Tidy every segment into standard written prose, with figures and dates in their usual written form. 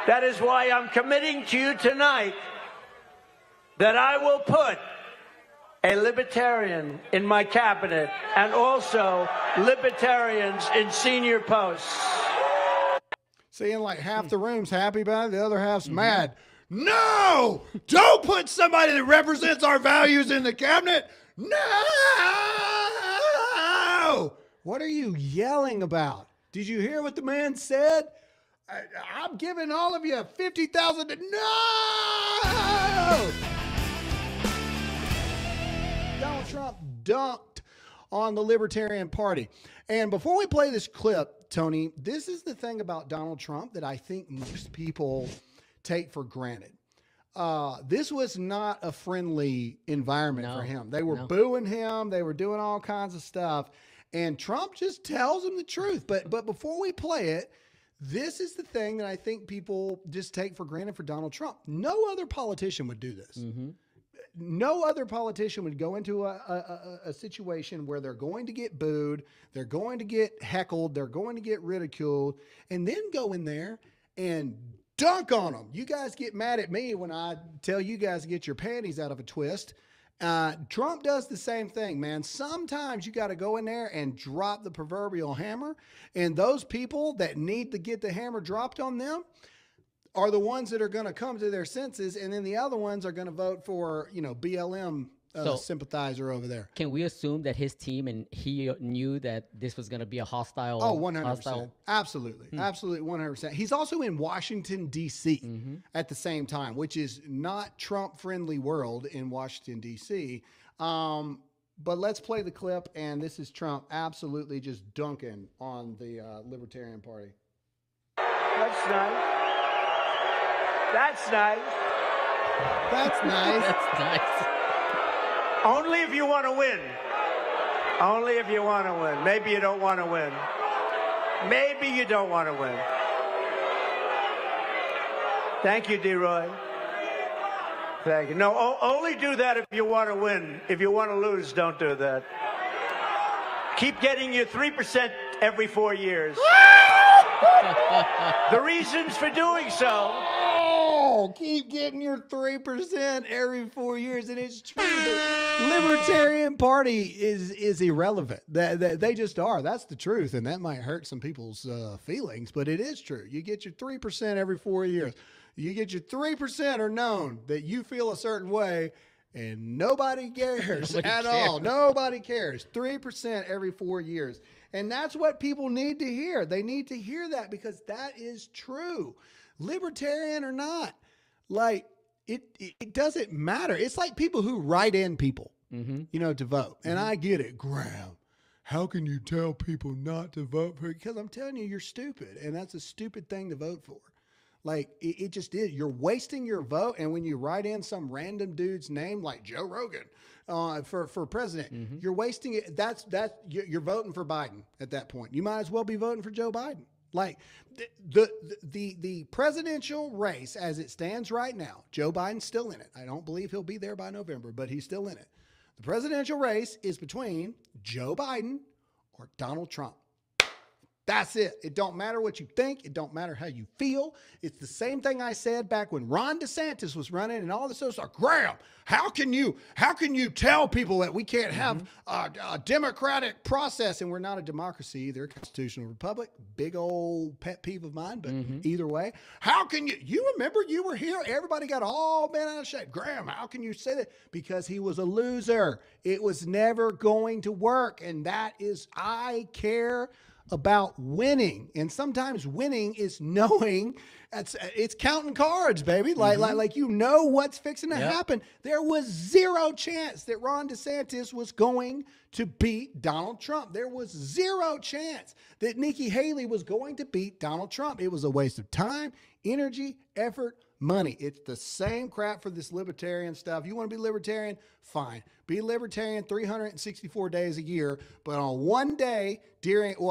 That is why I'm committing to you tonight that I will put a libertarian in my cabinet and also libertarians in senior posts. Seeing like half the room's happy about it, the other half's mad. No! Don't put somebody that represents our values in the cabinet. No! What are you yelling about? Did you hear what the man said? I'm giving all of you $50,000. No! Donald Trump dunked on the Libertarian Party. And before we play this clip, Tony, this is the thing about Donald Trump that I think most people take for granted. This was not a friendly environment for him. They were booing him. They were doing all kinds of stuff. And Trump just tells them the truth. But before we play it, this is the thing that I think people just take for granted for Donald Trump. No other politician would do this. No other politician would go into a situation where they're going to get booed, they're going to get heckled, they're going to get ridiculed, and then go in there and dunk on them. You guys get mad at me when I tell you guys to get your panties out of a twist. Trump does the same thing, man. Sometimes you got to go in there and drop the proverbial hammer, and those people that need to get the hammer dropped on them are the ones that are going to come to their senses, and then the other ones are going to vote for, you know, BLM sympathizer over there. Can we assume that his team and he knew that this was going to be a hostile? Oh, 100%. Absolutely. Absolutely, 100%. He's also in Washington, D.C. At the same time, which is not Trump-friendly world in Washington, D.C. But let's play the clip, and this is Trump absolutely just dunking on the Libertarian Party. That's nice. That's nice. That's nice. That's nice. Only if you want to win. Only if you want to win. Maybe you don't want to win. Maybe you don't want to win. Thank you, D-Roy. Thank you. No, only do that if you want to win. If you want to lose, don't do that. Keep getting your 3% every 4 years. The reasons for doing so. Keep getting your 3% every 4 years, and it's true. The Libertarian Party is irrelevant. They just are. That's the truth, and that might hurt some people's feelings, but it is true. You get your 3% every 4 years. You get your 3% are known that you feel a certain way, and nobody cares at all. Nobody cares. 3% every 4 years. And that's what people need to hear. They need to hear that because that is true. Libertarian or not, like it doesn't matter. It's like people who write in people, you know, to vote. And I get it, Graham. How can you tell people not to vote for it? Because I'm telling you, you're stupid, and that's a stupid thing to vote for. Like it just is. You're wasting your vote, and when you write in some random dude's name like Joe Rogan for president, you're wasting it. You're voting for Biden at that point. You might as well be voting for Joe Biden. Like the presidential race as it stands right now, Joe Biden's still in it. I don't believe he'll be there by November, but he's still in it. The presidential race is between Joe Biden or Donald Trump. That's it. It don't matter what you think. It don't matter how you feel. It's the same thing I said back when Ron DeSantis was running and all this other stuff. Graham, how can you tell people that we can't have a democratic process and we're not a democracy either, constitutional republic, big old pet peeve of mine, but either way, how can you remember you were here? Everybody got all bent out of shape. Graham, how can you say that? Because he was a loser. It was never going to work. And that is, I care about winning, and sometimes winning is knowing it's counting cards, baby. Like you know what's fixing to happen. There was zero chance that Ron DeSantis was going to beat Donald Trump. There was zero chance that Nikki Haley was going to beat Donald Trump. It was a waste of time, energy, effort, money. It's the same crap for this libertarian stuff. You want to be libertarian? Fine. Be libertarian 364 days a year, but on one day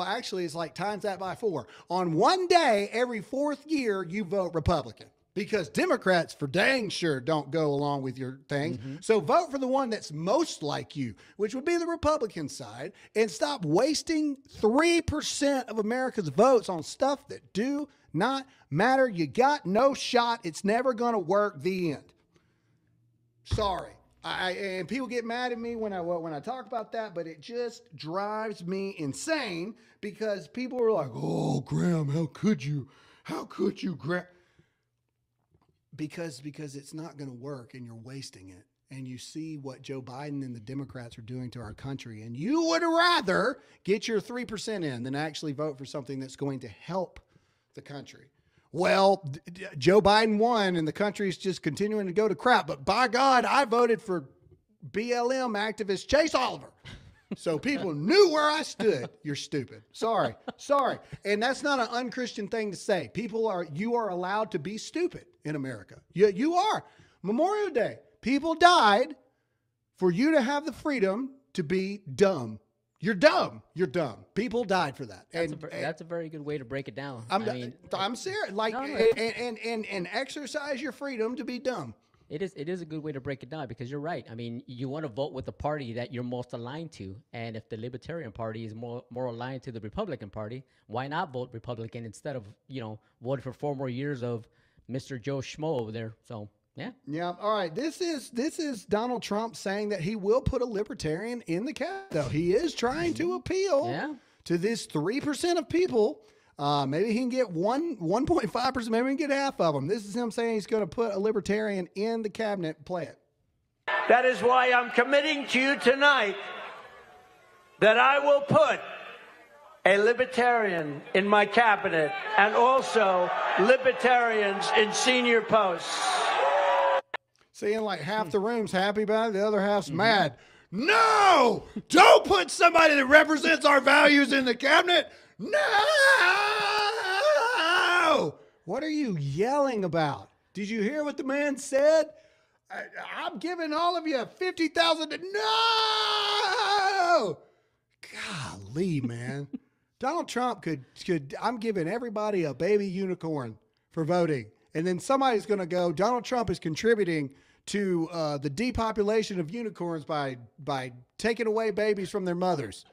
actually it's like times that by 4. On one day every 4th year, you vote Republican. Because Democrats for dang sure don't go along with your things. So vote for the one that's most like you, which would be the Republican side, and stop wasting 3% of America's votes on stuff that do not matter. You got no shot. It's never going to work. The end. Sorry. And people get mad at me when I talk about that, but it just drives me insane because people are like, "Oh, Graham, how could you? How could you, Graham?" Because it's not going to work, and you're wasting it. And you see what Joe Biden and the Democrats are doing to our country, and you would rather get your 3% in than actually vote for something that's going to help the country. Well, Joe Biden won, and the country's just continuing to go to crap. But by God, I voted for BLM activist Chase Oliver. So people knew where I stood. You're stupid. Sorry. And that's not an unchristian thing to say. You are allowed to be stupid in America. You are. Memorial Day, people died for you to have the freedom to be dumb. You're dumb. You're dumb. People died for that. That's a very good way to break it down. I'm serious. Like, no. And exercise your freedom to be dumb. It is a good way to break it down because you're right. I mean, you want to vote with the party that you're most aligned to. And if the Libertarian Party is more aligned to the Republican Party, why not vote Republican instead of, voting for 4 more years of Mr. Joe Schmo over there? So, yeah. Yeah. All right. This is Donald Trump saying that he will put a libertarian in the cabinet, though. He is trying to appeal to this 3% of people. Maybe he can get 1.5%. Maybe he can get half of them. This is him saying he's going to put a libertarian in the cabinet. Play it. That is why I'm committing to you tonight that I will put a libertarian in my cabinet and also libertarians in senior posts. Seeing like half the room's happy about it, the other half's mad. No! Don't put somebody that represents our values in the cabinet. No! What are you yelling about? Did you hear what the man said? I'm giving all of you 50,000. No! Golly, man. Donald Trump could, I'm giving everybody a baby unicorn for voting. And then somebody's going to go, Donald Trump is contributing to the depopulation of unicorns by taking away babies from their mothers.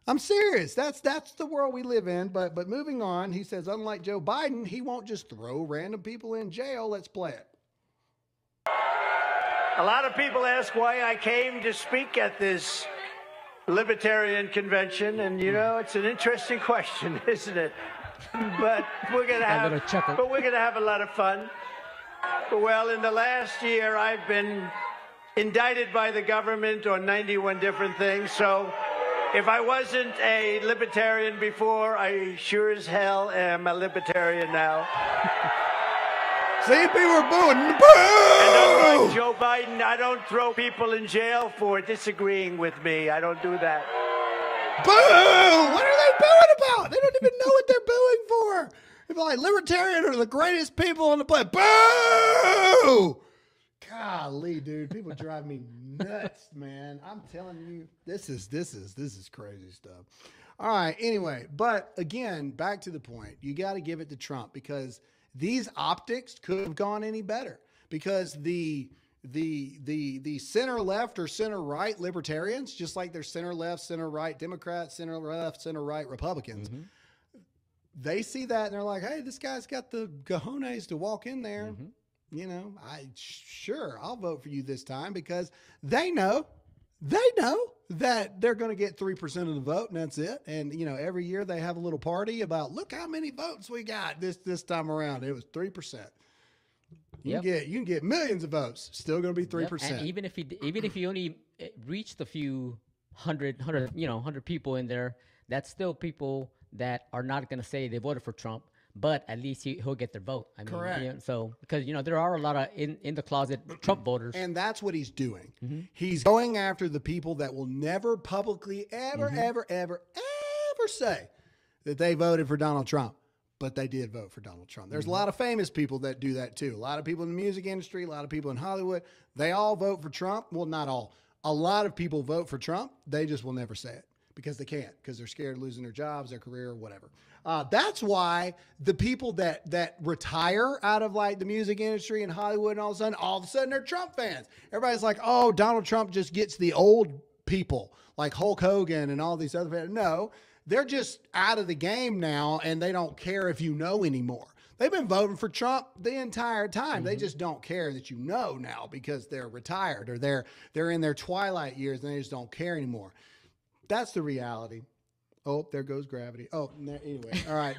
I'm serious. That's the world we live in. But moving on, he says, unlike Joe Biden, he won't just throw random people in jail. Let's play it. A lot of people ask why I came to speak at this Libertarian convention, and it's an interesting question, isn't it? But we're gonna have a lot of fun. Well, in the last year, I've been indicted by the government on 91 different things. So if I wasn't a libertarian before, I sure as hell am a libertarian now. See, people are booing. Boo! And unlike Joe Biden, I don't throw people in jail for disagreeing with me. I don't do that. Boo! What are they booing about? They don't even know what they're booing for. They're like, libertarians are the greatest people on the planet. Boo! Golly, dude, people drive me nuts, man. I'm telling you, this is crazy stuff. All right, anyway, but again, back to the point. You got to give it to Trump because these optics could have gone any better because the center left or center right libertarians, just like there's center left, center right Democrats, center left, center right Republicans, they see that and they're like, hey, this guy's got the cojones to walk in there. I'll vote for you this time because they know that they're going to get 3% of the vote and that's it. And, every year they have a little party about, look how many votes we got this time around. It was 3%. You can get millions of votes. Still going to be 3%. And even if he only reached a few hundred people in there, that's still people that are not going to say they voted for Trump. But at least he'll get their vote. I mean, correct. So because there are a lot of in the closet Trump voters, and that's what he's doing. He's going after the people that will never publicly ever say that they voted for Donald Trump, but they did vote for Donald Trump. There's a lot of famous people that do that too. A lot of people in the music industry, a lot of people in Hollywood, they all vote for Trump. Well, not all. A lot of people vote for Trump. They just will never say it because they can't, because they're scared of losing their jobs, their career, whatever. That's why the people that retire out of like the music industry and Hollywood and all of a sudden they're Trump fans. Everybody's like, oh, Donald Trump just gets the old people like Hulk Hogan and all these other fans. No, they're just out of the game now and they don't care if you know anymore. They've been voting for Trump the entire time. They just don't care that you know now because they're retired or they're in their twilight years and they just don't care anymore. That's the reality. Oh, there goes gravity. Oh, anyway. All right.